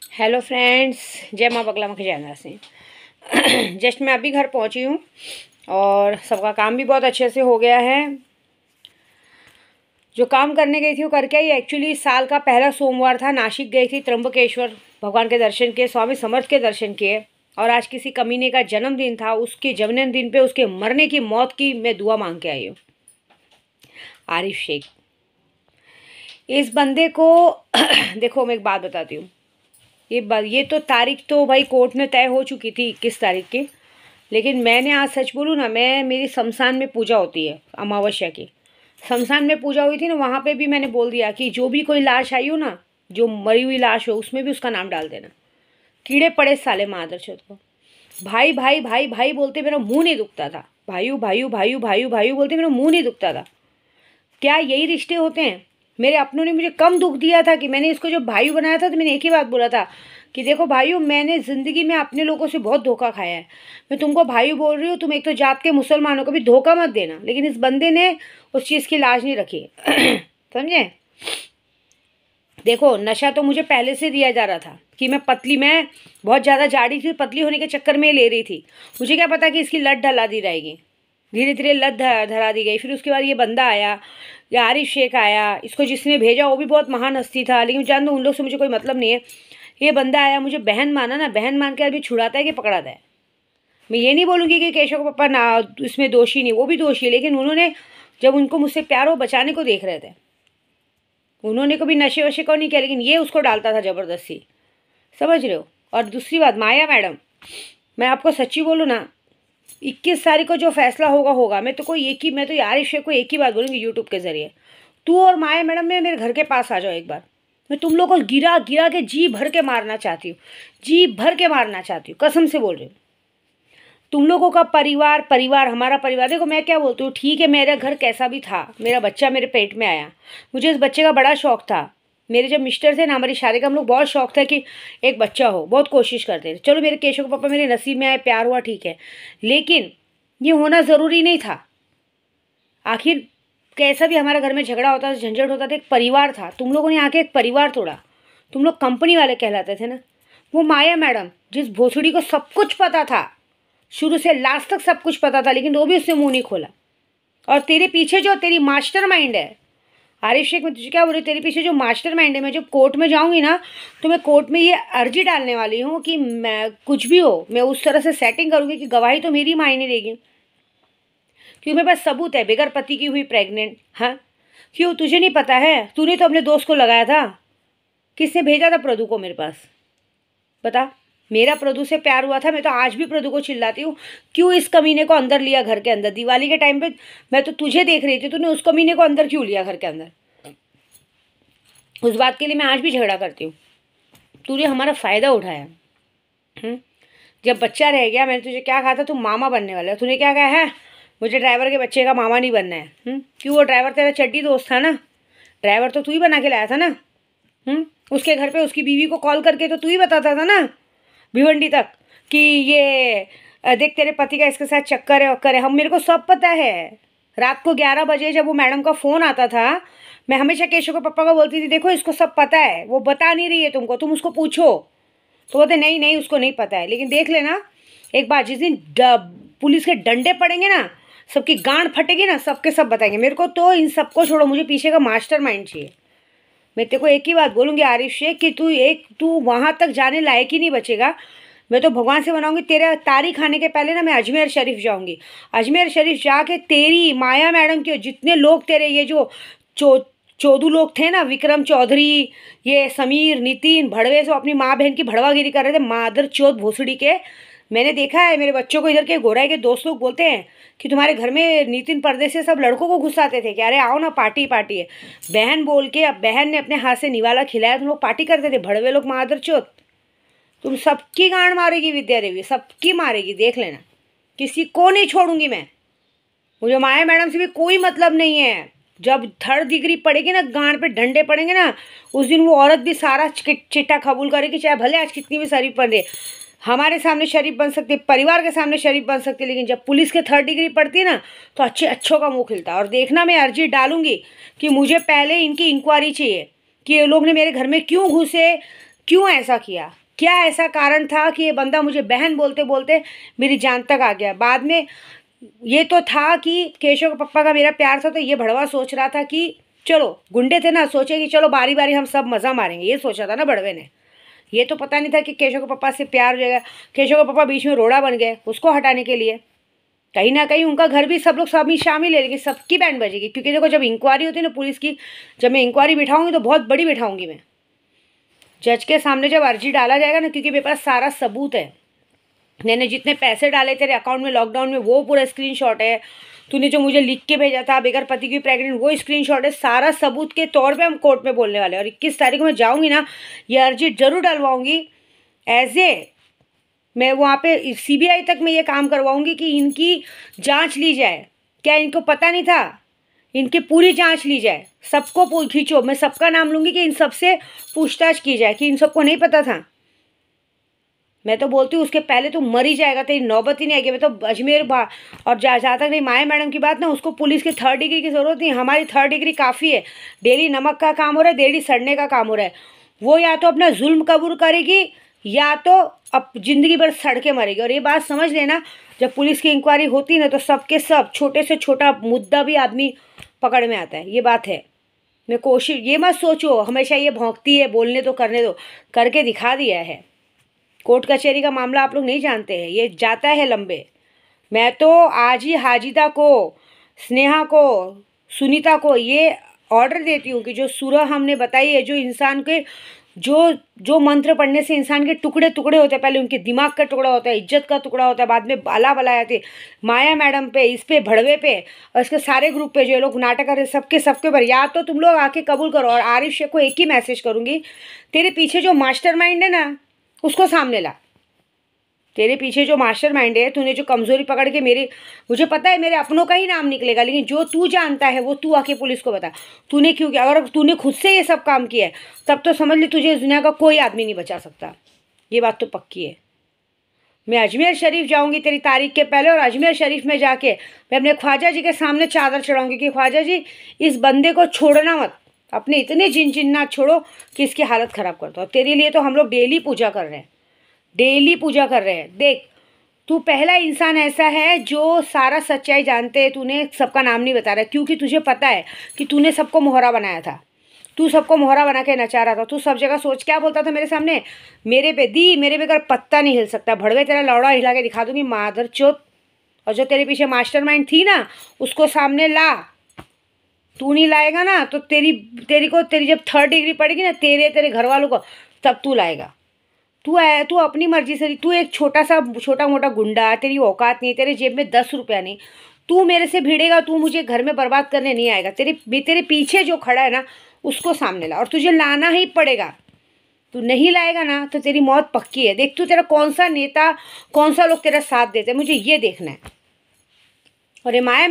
Hello friends, जय माँ बगला मुखी जयना सिंह। जस्ट मैं अभी घर पहुँची हूँ और सबका काम भी बहुत अच्छे से हो गया है। जो काम करने गई थी वो करके आई। एक्चुअली साल का पहला सोमवार था, नासिक गई थी, त्र्यंबकेश्वर भगवान के दर्शन किए, स्वामी समर्थ के दर्शन किए। और आज किसी कमीने का जन्मदिन था, उसके जन्मदिन पे उसके मरने की मौत की मैं दुआ मांग के आई हूँ। आरिफ शेख, इस बंदे को देखो मैं एक बात बताती हूँ। ये तो तारीख तो भाई कोर्ट में तय हो चुकी थी 21 तारीख की। लेकिन मैंने आज सच बोलूँ ना, मेरी शमशान में पूजा होती है अमावस्या की। शमशान में पूजा हुई थी ना, वहाँ पे भी मैंने बोल दिया कि जो भी कोई लाश आई हो ना, जो मरी हुई लाश हो, उसमें भी उसका नाम डाल देना। कीड़े पड़े साले मादरचोद को। भाई भाई भाई भाई बोलते मेरा मुंह नहीं दुखता था। भाइयों भाइयों भाइयों भाइयों भाइयों बोलते मेरा मुंह नहीं दुखता था। क्या यही रिश्ते होते हैं? मेरे अपनों ने मुझे कम दुख दिया था कि मैंने इसको जब भाई बनाया था तो मैंने एक ही बात बोला था कि देखो भाइयों, मैंने ज़िंदगी में अपने लोगों से बहुत धोखा खाया है। मैं तुमको भाई बोल रही हूँ, तुम एक तो जात के मुसलमानों को भी धोखा मत देना। लेकिन इस बंदे ने उस चीज़ की लाज नहीं रखी। समझे? देखो, नशा तो मुझे पहले से दिया जा रहा था कि मैं बहुत ज़्यादा जाड़ी थी, पतली होने के चक्कर में ले रही थी। मुझे क्या पता कि इसकी लत ढला दी रहेगी। धीरे धीरे लत धरा दी गई। फिर उसके बाद ये बंदा आया, या आरिफ शेख आया। इसको जिसने भेजा वो भी बहुत महान हस्ती था, लेकिन जान दो उन लोग से मुझे कोई मतलब नहीं है। ये बंदा आया, मुझे बहन माना ना, बहन मान के अभी छुड़ाता है कि पकड़ाता है। मैं ये नहीं बोलूँगी कि केशव का पापा ना इसमें दोषी नहीं, वो भी दोषी है। लेकिन उन्होंने जब उनको मुझसे प्यार वो बचाने को देख रहे थे, उन्होंने कभी नशे वशे को नहीं किया, लेकिन ये उसको डालता था ज़बरदस्ती। समझ रहे हो? और दूसरी बात, माया मैडम, मैं आपको सच्ची बोलूँ ना, 21 तारीख को जो फैसला होगा होगा। मैं तो आरिफ शेख को एक ही बात बोलूँगी यूट्यूब के ज़रिए, तू और माया मैडम में मेरे घर के पास आ जाओ एक बार। मैं तुम लोग को गिरा गिरा के जी भर के मारना चाहती हूँ, जी भर के मारना चाहती हूँ, कसम से बोल रही हूँ। तुम लोगों का परिवार परिवार हमारा परिवार, देखो मैं क्या बोलती हूँ, ठीक है मेरा घर कैसा भी था, मेरा बच्चा मेरे पेट में आया, मुझे इस बच्चे का बड़ा शौक था। मेरे जब मिस्टर थे ना, हमारी शादी का हम लोग बहुत शौक था कि एक बच्चा हो, बहुत कोशिश करते थे। चलो मेरे केशव के पापा मेरे नसीब में आए, प्यार हुआ, ठीक है। लेकिन ये होना ज़रूरी नहीं था। आखिर कैसा भी हमारे घर में झगड़ा होता था, झंझट होता था, एक परिवार था। तुम लोगों ने आके एक परिवार तोड़ा। तुम लोग कंपनी वाले कहलाते थे ना। वो माया मैडम, जिस भोसड़ी को सब कुछ पता था, शुरू से लास्ट तक सब कुछ पता था, लेकिन वो भी उसने मुंह नहीं खोला। और तेरे पीछे जो तेरी मास्टरमाइंड है, आरिफ शेख, मैं तुझे क्या बोल रही हूँ, तेरे पीछे जो मास्टरमाइंड है, मैं जब कोर्ट में जाऊंगी ना, तो मैं कोर्ट में ये अर्जी डालने वाली हूँ कि मैं कुछ भी हो, मैं उस तरह से सेटिंग करूँगी कि गवाही तो मेरी मायने देगी, क्योंकि मेरे पास सबूत है, बगैर पति की हुई प्रेग्नेंट। हाँ, क्यों तुझे नहीं पता है? तूने तो अपने दोस्त को लगाया था। किसने भेजा था प्रदू को मेरे पास? बता। मेरा प्रदू से प्यार हुआ था। मैं तो आज भी प्रदू को चिल्लाती हूँ, क्यों इस कमीने को अंदर लिया घर के अंदर? दिवाली के टाइम पे मैं तो तुझे देख रही थी, तूने उस कमीने को अंदर क्यों लिया घर के अंदर? उस बात के लिए मैं आज भी झगड़ा करती हूँ। तूने हमारा फ़ायदा उठाया। जब बच्चा रह गया, मैंने तुझे क्या कहा था, तुम मामा बनने वाला है। तूने क्या कहा है? मुझे ड्राइवर के बच्चे का मामा नहीं बनना है। क्यों? वो ड्राइवर तेरा चड्डी दोस्त था ना। ड्राइवर तो तू ही बना के लाया था ना। उसके घर पे उसकी बीवी को कॉल करके तो तू ही बताता था ना, भिवंडी तक, कि ये देख तेरे पति का इसके साथ चक्कर है वक्कर है। हम मेरे को सब पता है। रात को 11 बजे जब वो मैडम का फ़ोन आता था, मैं हमेशा केशव के पापा को बोलती थी, देखो इसको सब पता है, वो बता नहीं रही है तुमको, तुम उसको पूछो। तो बोलते नहीं नहीं उसको नहीं पता है। लेकिन देख लेना, एक बार जिस दिन पुलिस के डंडे पड़ेंगे ना, सबकी गांड फटेगी ना, सबके सब बताएंगे। मेरे को तो इन सबको छोड़ो, मुझे पीछे का मास्टरमाइंड चाहिए। मैं तेरे को एक ही बात बोलूँगी आरिफ शेख, कि तू वहाँ तक जाने लायक ही नहीं बचेगा। मैं तो भगवान से बनाऊंगी, तेरे तारीख आने के पहले ना मैं अजमेर शरीफ जाऊंगी। अजमेर शरीफ जाके तेरी माया मैडम के जितने लोग, तेरे ये जो चौधू लोग थे ना, विक्रम चौधरी, ये समीर, नितिन भड़वे, जो अपनी माँ बहन की भड़वागिरी कर रहे थे, मादर चौथ भोसड़ी के। मैंने देखा है, मेरे बच्चों को इधर के गोराई के दोस्त लोग बोलते हैं कि तुम्हारे घर में नितिन पर्दे से सब लड़कों को घुसाते थे कि अरे आओ ना, पार्टी पार्टी है। बहन बोल के, अब बहन ने अपने हाथ से निवाला खिलाया, तुम लोग पार्टी करते थे, भड़वे लोग मादर चौथ। तुम सबकी गांड मारेगी विद्या देवी, सबकी मारेगी, देख लेना। किसी को नहीं छोड़ूंगी मैं। मुझे माया मैडम से भी कोई मतलब नहीं है। जब 3rd डिग्री पड़ेगी ना, गांड पे डंडे पड़ेंगे ना, उस दिन वो औरत भी सारा चिट्टा कबूल करेगी, चाहे भले आज कितनी भी शरीफ बन रही। हमारे सामने शरीफ बन सकती है, परिवार के सामने शरीफ बन सकती है, लेकिन जब पुलिस के 3rd डिग्री पड़ती है ना, तो अच्छों का मुंह खिलता है। और देखना, मैं अर्जी डालूंगी कि मुझे पहले इनकी इंक्वायरी चाहिए कि ये लोग ने मेरे घर में क्यों घुसे, क्यों ऐसा किया, क्या ऐसा कारण था कि ये बंदा मुझे बहन बोलते बोलते मेरी जान तक आ गया। बाद में ये तो था कि केशव के पप्पा का मेरा प्यार था, तो ये भड़वा सोच रहा था कि चलो, गुंडे थे ना, सोचे कि चलो बारी बारी हम सब मज़ा मारेंगे, ये सोचा था ना भड़वे ने। ये तो पता नहीं था कि केशव के पप्पा से प्यार हो जाएगा। केशव के पप्पा बीच में रोड़ा बन गए उसको हटाने के लिए। कहीं ना कहीं उनका घर भी सब लोग शामिल है, लेकिन सबकी बैंड बजेगी। क्योंकि देखो, जब इंक्वायरी होती है ना पुलिस की, जब मैं इंक्वायरी बिठाऊंगी तो बहुत बड़ी बिठाऊंगी मैं। जज के सामने जब अर्जी डाला जाएगा ना, क्योंकि मेरे पास सारा सबूत है, मैंने जितने पैसे डाले तेरे अकाउंट में लॉकडाउन में वो पूरा स्क्रीनशॉट है, तूने जो मुझे लिख के भेजा था बेगर पति की प्रेग्नेंट वो स्क्रीनशॉट है, सारा सबूत के तौर पे हम कोर्ट में बोलने वाले हैं। और 21 तारीख को मैं जाऊंगी ना, ये अर्जी जरूर डलवाऊंगी। एज ए मैं वहाँ पे सीबीआई तक मैं ये काम करवाऊंगी कि इनकी जांच ली जाए। क्या इनको पता नहीं था? इनकी पूरी जांच ली जाए, सबको खींचो, मैं सबका नाम लूंगी कि इन सबसे पूछताछ की जाए कि इन सबको नहीं पता था। मैं तो बोलती हूँ उसके पहले तो मर ही जाएगा, तेरी नौबत ही नहीं आएगी। मैं तो अजमेर और जहाँ तक नहीं माया मैडम की बात ना, उसको पुलिस की 3rd डिग्री की ज़रूरत नहीं, हमारी 3rd डिग्री काफ़ी है। डेली नमक का काम हो रहा है, डेली सड़ने का काम हो रहा है। वो या तो अपना जुल्म कबूल करेगी या तो अब ज़िंदगी भर सड़ के मरेगी। और ये बात समझ लेना, जब पुलिस की इंक्वायरी होती ना तो सबके सब छोटे से छोटा मुद्दा भी आदमी पकड़ में आता है। ये बात है। मैं कोशिश, ये मत सोचो हमेशा ये भौंकती है, बोलने तो करने दो, करके दिखा दिया है। कोर्ट कचहरी का मामला आप लोग नहीं जानते हैं, ये जाता है लंबे। मैं तो आज ही हाजिदा को, स्नेहा को, सुनीता को ये ऑर्डर देती हूँ कि जो सूरह हमने बताई है, जो इंसान के जो मंत्र पढ़ने से इंसान के टुकड़े टुकड़े होते हैं, पहले उनके दिमाग का टुकड़ा होता है, इज्जत का टुकड़ा होता है, बाद में बाला बलाया थे माया मैडम पे, इस पे, भड़वे पे और इसके सारे ग्रुप पे जो ये लोग नाटक कर रहे सबके ऊपर। या तो तुम लोग आके कबूल करो। और आरिफ शेख को एक ही मैसेज करूँगी, तेरे पीछे जो मास्टरमाइंड है ना उसको सामने ला। तेरे पीछे जो मास्टरमाइंड है, तूने जो कमज़ोरी पकड़ के मुझे पता है मेरे अपनों का ही नाम निकलेगा, लेकिन जो तू जानता है वो तू आके पुलिस को बता, तूने क्यों किया। अगर तूने खुद से ये सब काम किया है तब तो समझ ले तुझे इस दुनिया का कोई आदमी नहीं बचा सकता। ये बात तो पक्की है। मैं अजमेर शरीफ जाऊंगी तेरी तारीख के पहले, और अजमेर शरीफ में जाके मैं अपने ख्वाजा जी के सामने चादर चढ़ाऊंगी कि ख्वाजा जी इस बंदे को छोड़ना मत, अपने इतने जिन्नात छोड़ो कि इसकी हालत ख़राब कर दो। और तेरे लिए तो हम लोग डेली पूजा कर रहे हैं, डेली पूजा कर रहे हैं। देख, तू पहला इंसान ऐसा है जो सारा सच्चाई जानते हैं, तूने सबका नाम नहीं बता रहा, क्योंकि तुझे पता है कि तूने सबको मोहरा बनाया था, तू सबको मोहरा बना के नचा रहा था। तू सब जगह सोच क्या बोलता था मेरे सामने, मेरे पे दी, मेरे पे कर पत्ता नहीं हिल सकता, भड़वे तेरा लौड़ा हिला के दिखा दूंगी मादर चोत। और जो तेरे पीछे मास्टरमाइंड थी ना उसको सामने ला। तू नहीं लाएगा ना तो तेरी जब 3rd डिग्री पड़ेगी ना तेरे घर वालों को, तब तू लाएगा। तू अपनी मर्जी से, तू एक छोटा मोटा गुंडा, तेरी औकात नहीं, तेरे जेब में 10 रुपया नहीं, तू मेरे से भिड़ेगा, तू मुझे घर में बर्बाद करने नहीं आएगा। तेरे पीछे जो खड़ा है ना उसको सामने ला, और तुझे लाना ही पड़ेगा। तू नहीं लाएगा ना तो तेरी मौत पक्की है। देख तू तेरा कौन सा नेता, कौन सा लोग तेरा साथ देते हैं, मुझे ये देखना है। और ये माया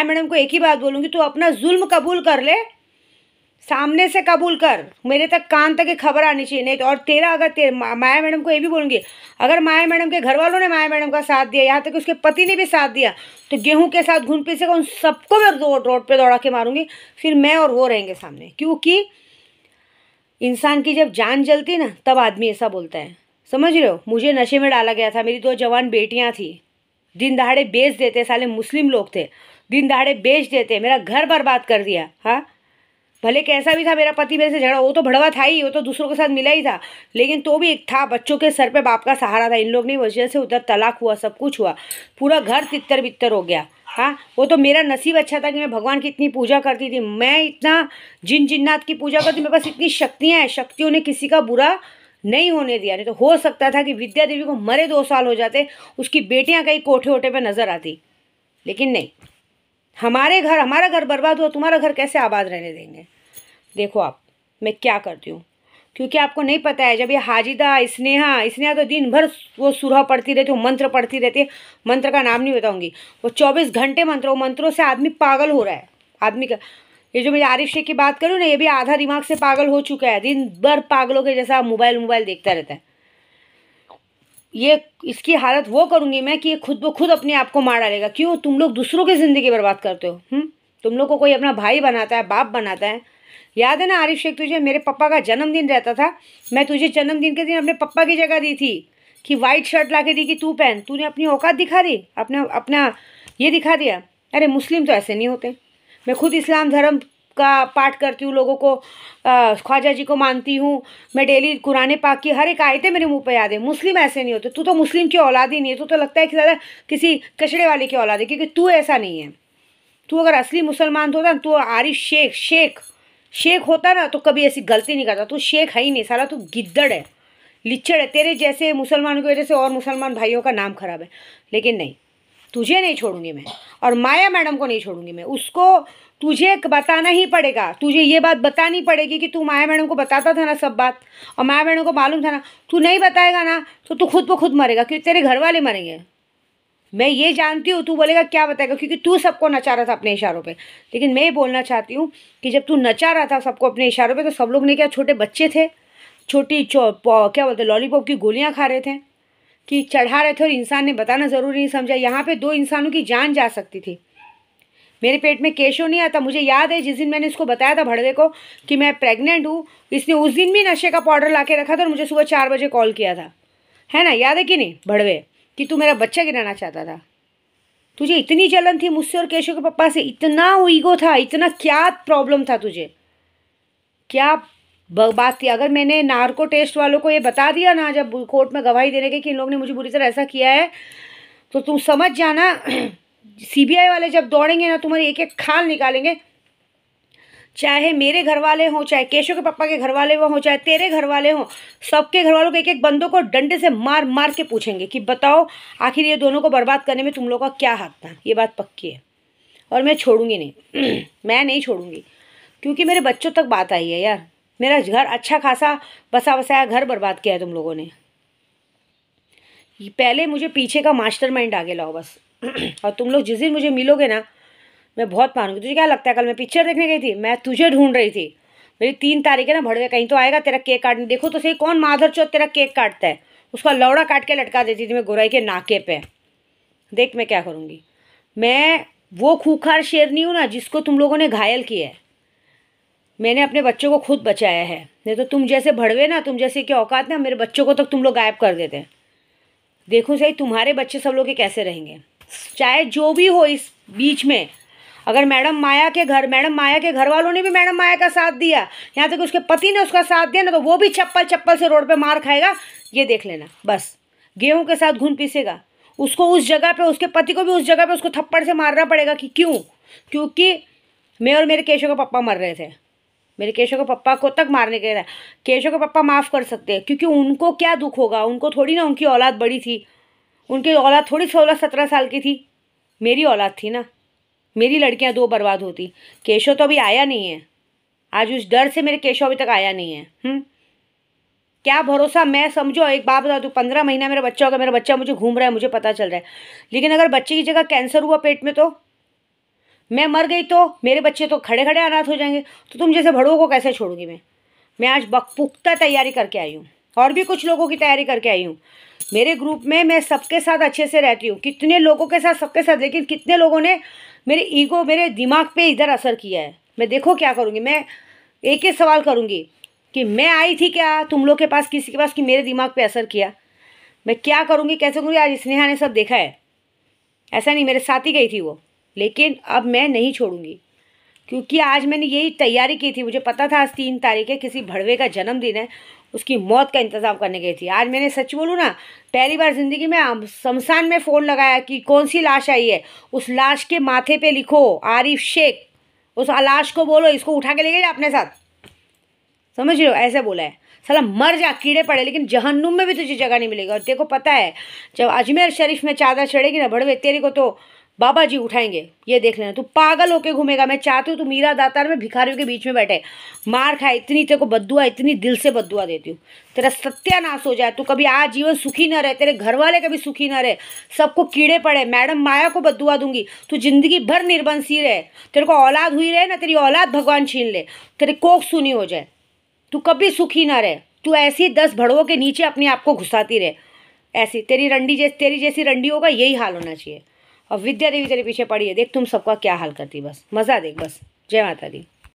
मैडम को एक ही बात बोलूँगी, तू अपना जुल्म कबूल कर ले, सामने से कबूल कर, मेरे तक कान तक ये खबर आनी चाहिए। नहीं तो और माया मैडम को ये भी बोलूँगी, अगर माया मैडम के घर वालों ने माया मैडम का साथ दिया, यहाँ तक उसके पति ने भी साथ दिया, तो गेहूं के साथ घुन पीसे उन सबको मैं रोड पे दौड़ा के मारूंगी। फिर मैं और वो रहेंगे सामने। क्योंकि इंसान की जब जान जलती ना तब आदमी ऐसा बोलता है, समझ रहे हो। मुझे नशे में डाला गया था, मेरी 2 जवान बेटियाँ थी, दिन दहाड़े बेच देते, साले मुस्लिम लोग थे, दिन दहाड़े बेच देते, मेरा घर बर्बाद कर दिया। हाँ, भले कैसा भी था मेरा पति, मेरे से झगड़ा, वो तो भड़वा था ही, वो तो दूसरों के साथ मिला ही था, लेकिन तो भी एक था, बच्चों के सर पे बाप का सहारा था। इन लोग नहीं, वजह से उधर तलाक हुआ, सब कुछ हुआ, पूरा घर तितर बितर हो गया। हाँ, वो तो मेरा नसीब अच्छा था कि मैं भगवान की इतनी पूजा करती थी, मैं इतना जिन्नात की पूजा करती, मेरे पास इतनी शक्तियाँ हैं, शक्तियों ने किसी का बुरा नहीं होने दिया। नहीं तो हो सकता था कि विद्या देवी को मरे 2 साल हो जाते, उसकी बेटियाँ कहीं कोठे वोठे पर नजर आती, लेकिन नहीं, हमारा घर बर्बाद हुआ, तुम्हारा घर कैसे आबाद रहने देंगे। देखो आप मैं क्या करती हूँ, क्योंकि आपको नहीं पता है, जब ये हाजिदा, स्नेहा तो दिन भर वो सुरह पढ़ती रहती है, मंत्र पढ़ती रहती है, मंत्र का नाम नहीं बताऊंगी, वो 24 घंटे मंत्रों से आदमी पागल हो रहा है। आदमी का ये जो मैं आरिफ शेख की बात करूँ ना, ये भी आधा दिमाग से पागल हो चुका है, दिन भर पागलों के जैसा मोबाइल देखता रहता है। ये इसकी हालत वो करूँगी मैं कि ये खुद अपने आप को मार डालेगा। क्यों? तुम लोग दूसरों की ज़िंदगी बर्बाद करते हो। तुम लोग को कोई अपना भाई बनाता है, बाप बनाता है, याद है ना आरिफ शेख तुझे? मेरे पापा का जन्मदिन रहता था, मैं तुझे जन्मदिन के दिन अपने पापा की जगह दी थी कि वाइट शर्ट ला के दी कि तू पहन। तूने अपनी औकात दिखा दी, अपना अपना ये दिखा दिया। अरे मुस्लिम तो ऐसे नहीं होते। मैं खुद इस्लाम धर्म का पाठ करती हूँ, लोगों को ख्वाजा जी को मानती हूँ, मैं डेली कुरान पाक की हर एक आयतें मेरे मुंह पे याद है। मुस्लिम ऐसे नहीं होते। तू तो मुस्लिम की औलाद ही नहीं है, तू तो लगता है कि ज़्यादा किसी कचड़े वाले की औलाद है, क्योंकि तू ऐसा नहीं है। तू अगर असली मुसलमान होता ना, तो आरिफ शेख होता ना, तो कभी ऐसी गलती नहीं करता। तू शेख है ही नहीं साला, तू गिद्दड़ है, लिच्चड़ है। तेरे जैसे मुसलमानों की वजह से और मुसलमान भाइयों का नाम खराब है। लेकिन नहीं, तुझे नहीं छोड़ूंगी मैं, और माया मैडम को नहीं छोड़ूंगी मैं। उसको तुझे बताना ही पड़ेगा, तुझे ये बात बतानी पड़ेगी कि तू माया मैडम को बताता था ना सब बात, और माया मैडम को मालूम था ना। तू नहीं बताएगा ना तो तू खुद ब खुद मरेगा, क्योंकि तेरे घर वाले मरेंगे। मैं ये जानती हूँ। तू बोलेगा क्या बताएगा, क्योंकि तू सबको नचा रहा था अपने इशारों पे। लेकिन मैं ये बोलना चाहती हूँ कि जब तू नचा रहा था सबको अपने इशारों पे, तो सब लोग ने क्या, छोटे बच्चे थे, छोटी क्या बोलते, लॉलीपॉप की गोलियाँ खा रहे थे कि चढ़ा रहे थे, और इंसान ने बताना ज़रूरी नहीं समझा। यहाँ पे 2 इंसानों की जान जा सकती थी। मेरे पेट में केशव नहीं आता। मुझे याद है जिस दिन मैंने इसको बताया था भड़वे को कि मैं प्रेग्नेंट हूँ, इसने उस दिन भी नशे का पाउडर ला के रखा था और मुझे सुबह 4 बजे कॉल किया था। है ना, याद है कि नहीं भड़वे, कि तू मेरा बच्चा गिराना चाहता था। तुझे इतनी जलन थी मुझसे और केशव के पापा से, इतना ईगो था, इतना क्या प्रॉब्लम था तुझे, क्या बात थी। अगर मैंने नार्को टेस्ट वालों को ये बता दिया ना, जब कोर्ट में गवाही देने के कि इन लोगों ने मुझे बुरी तरह ऐसा किया है, तो तुम समझ जाना सीबीआई वाले जब दौड़ेंगे ना, तुम्हारी एक एक खाल निकालेंगे। चाहे मेरे घर वाले हों, चाहे केशव के पापा के घर वाले हों, चाहे तेरे घर वाले हों, सबके घर वालों को एक एक बंदों को डंडे से मार मार के पूछेंगे कि बताओ आखिर ये दोनों को बर्बाद करने में तुम लोगों का क्या हाथ था। ये बात पक्की है, और मैं छोड़ूंगी नहीं मैं नहीं छोड़ूंगी, क्योंकि मेरे बच्चों तक बात आई है यार। मेरा घर अच्छा खासा बसा बसाया घर बर्बाद किया है तुम लोगों ने। पहले मुझे पीछे का मास्टरमाइंड आगे लाओ बस और तुम लोग जिस दिन मुझे मिलोगे ना, मैं बहुत मानूंगी। तुझे क्या लगता है, कल मैं पिक्चर देखने गई थी, मैं तुझे ढूंढ रही थी। मेरी 3 तारीख है ना, भड़वे कहीं तो आएगा तेरा केक काटने। देखो तो सही कौन माधर चौथ तेरा केक काटता है, उसका लौड़ा काट के लटका देती थी मैं गोराई के नाके पे। देख मैं क्या करूँगी। मैं वो खूंखार शेरनी हूँ ना जिसको तुम लोगों ने घायल किया है। मैंने अपने बच्चों को खुद बचाया है, नहीं तो तुम जैसे भड़वे ना, तुम जैसे की औकात ना, मेरे बच्चों को तक तुम लोग गायब कर देते। देखो सही तुम्हारे बच्चे सब लोग के कैसे रहेंगे, चाहे जो भी हो इस बीच में। अगर मैडम माया के घर वालों ने भी मैडम माया का साथ दिया, यहाँ तक उसके पति ने उसका साथ दिया ना, तो वो भी चप्पल से रोड पे मार खाएगा। ये देख लेना बस, गेहूं के साथ घुन पीसेगा। उसको उस जगह पे, उसके पति को भी उस जगह पे उसको थप्पड़ से मारना पड़ेगा। कि क्यों? क्योंकि मैं और मेरे केशव का पप्पा मर रहे थे। मेरे केशव के पप्पा को तक मारने के लिए केशव के पप्पा माफ़ कर सकते हैं, क्योंकि उनको क्या दुख होगा, उनको थोड़ी ना, उनकी औलाद बड़ी थी, उनकी औलाद थोड़ी 16-17 साल की थी। मेरी औलाद थी ना, मेरी लड़कियां 2 बर्बाद होती। केशव तो अभी आया नहीं है, आज उस डर से मेरे केशव अभी तक आया नहीं है। क्या भरोसा। मैं समझो एक बात बता दूँ, 15 महीना मेरा बच्चा होगा, मेरा बच्चा मुझे घूम रहा है, मुझे पता चल रहा है। लेकिन अगर बच्चे की जगह कैंसर हुआ पेट में, तो मैं मर गई, तो मेरे बच्चे तो खड़े खड़े अनाथ हो जाएंगे। तो तुम जैसे भड़ों को कैसे छोड़ूंगी मैं आज पुख्ता तैयारी करके आई हूँ, और भी कुछ लोगों की तैयारी करके आई हूँ। मेरे ग्रुप में मैं सबके साथ अच्छे से रहती हूँ, कितने लोगों के साथ, सबके साथ। लेकिन कितने लोगों ने मेरे ईगो, मेरे दिमाग पे इधर असर किया है। मैं देखो क्या करूँगी, मैं एक ही सवाल करूँगी कि मैं आई थी क्या तुम लोग के पास, किसी के पास, कि मेरे दिमाग पे असर किया? मैं क्या करूँगी, कैसे करूँगी? आज स्नेहा ने सब देखा है, ऐसा नहीं मेरे साथ ही गई थी वो। लेकिन अब मैं नहीं छोड़ूंगी, क्योंकि आज मैंने यही तैयारी की थी। मुझे पता था आज 3 तारीख है, किसी भड़वे का जन्मदिन है, उसकी मौत का इंतज़ाम करने गई थी। आज मैंने सच बोलूँ ना, पहली बार ज़िंदगी में शमशान में फ़ोन लगाया कि कौन सी लाश आई है, उस लाश के माथे पे लिखो आरिफ शेख, उस लाश को बोलो इसको उठा के लेके जा अपने साथ। समझ रहे हो, ऐसे बोला है। साला मर जा, कीड़े पड़े, लेकिन जहन्नुम में भी तुझे जगह नहीं मिलेगी। और तेरे को पता है, जब अजमेर शरीफ में चादर चढ़ेगी ना भड़वे, तेरे को तो बाबा जी उठाएंगे। ये देख लेना, तू पागल होके घूमेगा। मैं चाहती हूँ तू मीरा दातार में भिखारियों के बीच में बैठे, मार खाए। इतनी तेरे को बद्दुआ, इतनी दिल से बद्दुआ देती हूँ, तेरा सत्यानाश हो जाए। तू कभी आज जीवन सुखी न रहे, तेरे घर वाले कभी सुखी न रहे, सबको कीड़े पड़े। मैडम माया को बद्दुआ दूंगी, तू जिंदगी भर निर्बंसी रहे। तेरे को औलाद हुई रहे ना, तेरी औलाद भगवान छीन ले, तेरी कोख सुनी हो जाए, तू कभी सुखी ना रहे। तू ऐसी 10 भड़वों के नीचे अपने आप को घुसाती रहे। ऐसी तेरी जैसी रंडी होगा, यही हाल होना चाहिए। और विद्या देवी तेरे पीछे पड़ी है, देख तुम सबका क्या हाल करती। बस मज़ा देख बस। जय माता दी।